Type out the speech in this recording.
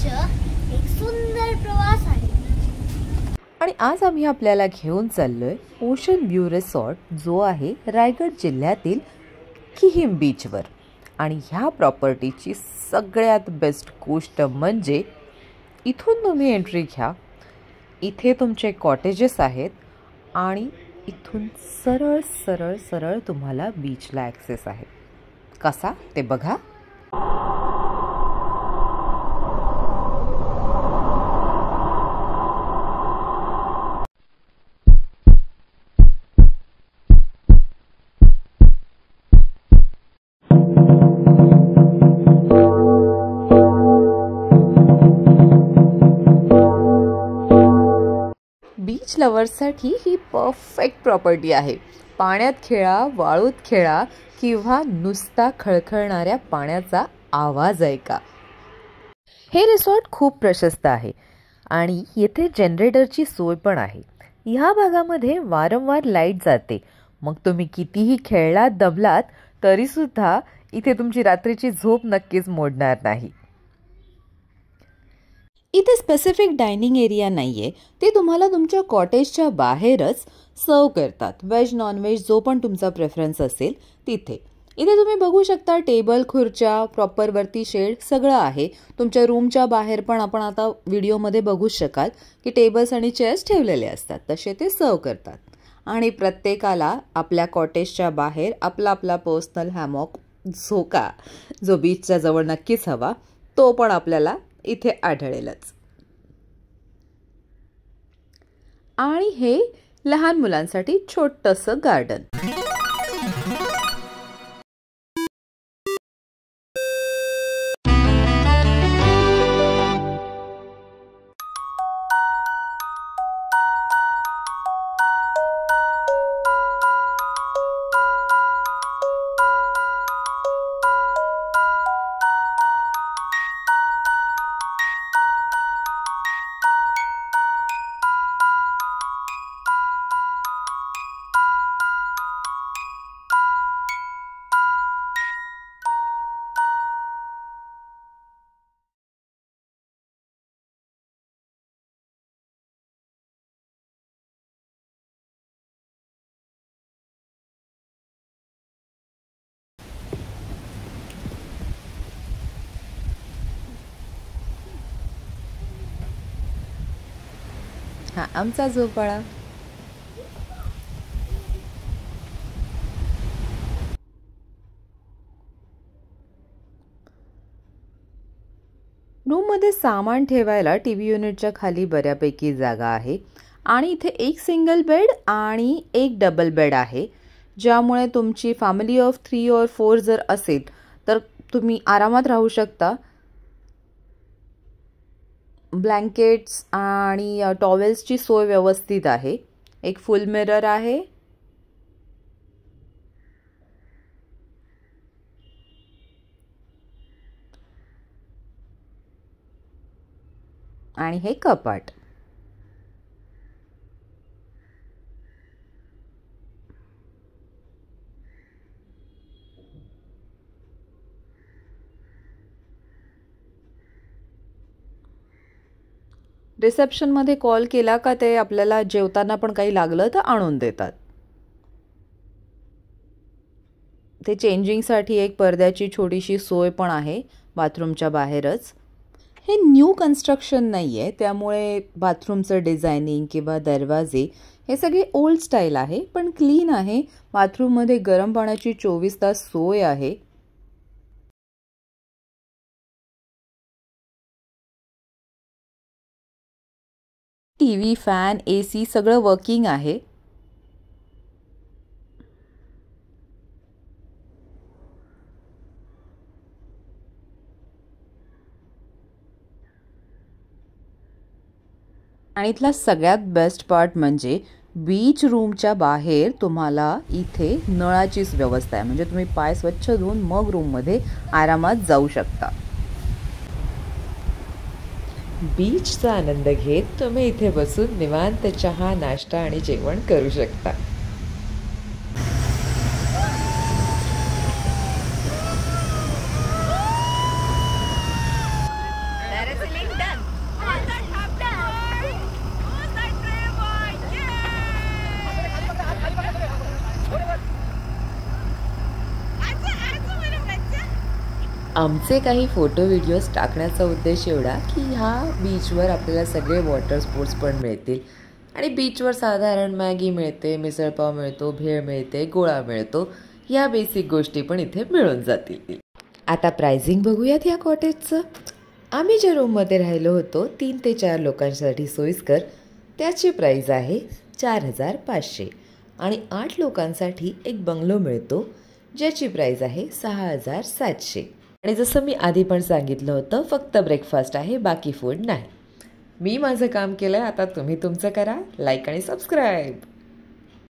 आयुष्य एक सुंदर प्रवास आहे. आणि आज आम्ही आपल्याला घेऊन चाललोय ओशन व्ह्यू रिसॉर्ट, जो आहे रायगड जिल्ह्यातील किहिम बीचवर. आणि ह्या प्रॉपर्टीची सगळ्यात बेस्ट गोष्ट म्हणजे इथून तुम्ही एंट्री घ्या, इथे तुमचे कॉटेजेस आहेत आणि इथून सरळ सरळ सरळ तुम्हाला बीचला ॲक्सेस आहे. कसा ते बघा. बीच लवर्ससाठी ही परफेक्ट प्रॉपर्टी आहे. पाण्यात खेळा, वाळूत खेळा किंवा नुसता खळखळणाऱ्या पाण्याचा आवाज ऐका. हे रिसॉर्ट खूप प्रशस्त आहे आणि येथे जनरेटरची सोय पण आहे. ह्या भागामध्ये वारंवार लाईट जाते, मग तुम्ही कितीही खेळलात दमलात तरीसुद्धा इथे तुमची रात्रीची झोप नक्कीच मोडणार नाही. इथे स्पेसिफिक डायनिंग एरिया नाही आहे, ते तुम्हाला तुमच्या कॉटेजच्या बाहेरच सर्व करतात. व्हेज नॉनव्हेज जो पण तुमचा प्रेफरन्स असेल तिथे. इथे तुम्ही बघू शकता टेबल, खुर्च्या, प्रॉपरवरती शेड सगळं आहे. तुमच्या रूमच्या बाहेर पण आपण आता व्हिडिओमध्ये बघू शकाल की टेबल्स आणि चेअर्स ठेवलेले असतात, तसे ते सर्व करतात. आणि प्रत्येकाला आपल्या कॉटेजच्या बाहेर आपला आपला पर्सनल हॅमॉक झोका, जो बीचच्या जवळ नक्कीच हवा, तो पण आपल्याला इथे आढळेलच. आणि हे लहान मुलांसाठी छोटंसं गार्डन. हा आमचा झोपाळा. रूममध्ये सामान ठेवायला टीव्ही युनिटच्या खाली बऱ्यापैकी जागा आहे. आणि इथे एक सिंगल बेड आणि एक डबल बेड आहे, ज्यामुळे तुमची फॅमिली ऑफ 3 or 4 जर असेल तर तुम्ही आरामात राहू शकता. ब्लँकेट्स आणि टॉवेल्सची सोय व्यवस्थित आहे. एक फुल मिरर आहे. आणि हे कपाट. रिसेप्शनमध्ये कॉल केला का ते आपल्याला जेवताना पण काही लागलं तर आणून देतात. ते चेंजिंगसाठी एक पडद्याची छोटीशी सोय पण आहे बाथरूमच्या बाहेरच. हे न्यू कन्स्ट्रक्शन नाही आहे, त्यामुळे बाथरूमचं डिझायनिंग किंवा दरवाजे हे सगळे ओल्ड स्टाईल आहे, पण क्लीन आहे. बाथरूममध्ये गरम पाण्याची 24 तास सोय आहे. टीव्ही, फॅन, AC सगळं वर्किंग आहे. आणि इथला सगळ्यात बेस्ट पार्ट म्हणजे बीच रूमच्या बाहेर तुम्हाला इथे नळाचीच व्यवस्था आहे, म्हणजे तुम्ही पाय स्वच्छ धुवून मग रूममध्ये आरामात जाऊ शकता. बीचचा आनंद घेत तुम्ही इथे बसून निवांत चहा, नाश्ता आणि जेवण करू शकता. Parasaling आमचे काही फोटो व्हिडिओज टाकण्याचा उद्देश एवढा की ह्या बीचवर आपल्याला सगळे वॉटर स्पोर्ट्स पण मिळतील आणि बीचवर साधारण मॅगी मिळते, मिसळपाव मिळतो, भेळ मिळते, गोळा मिळतो, ह्या बेसिक गोष्टी पण इथे मिळून जातील. आता प्राइसिंग बघूयात ह्या कॉटेजचं. आम्ही ज्या रूममध्ये राहिलो होतो 3 ते 4 लोकांसाठी सोयीस्कर, त्याची प्राईज आहे 4,500 आणि 8 लोकांसाठी एक बंगलो मिळतो ज्याची प्राईज आहे 6,700. आणि जसं मी आधी पण सांगितलं होतं, फक्त ब्रेकफास्ट आहे, बाकी फूड नाही. मी माझं काम केलं आहे, आता तुम्ही तुमचं करा. लाईक आणि सबस्क्राईब.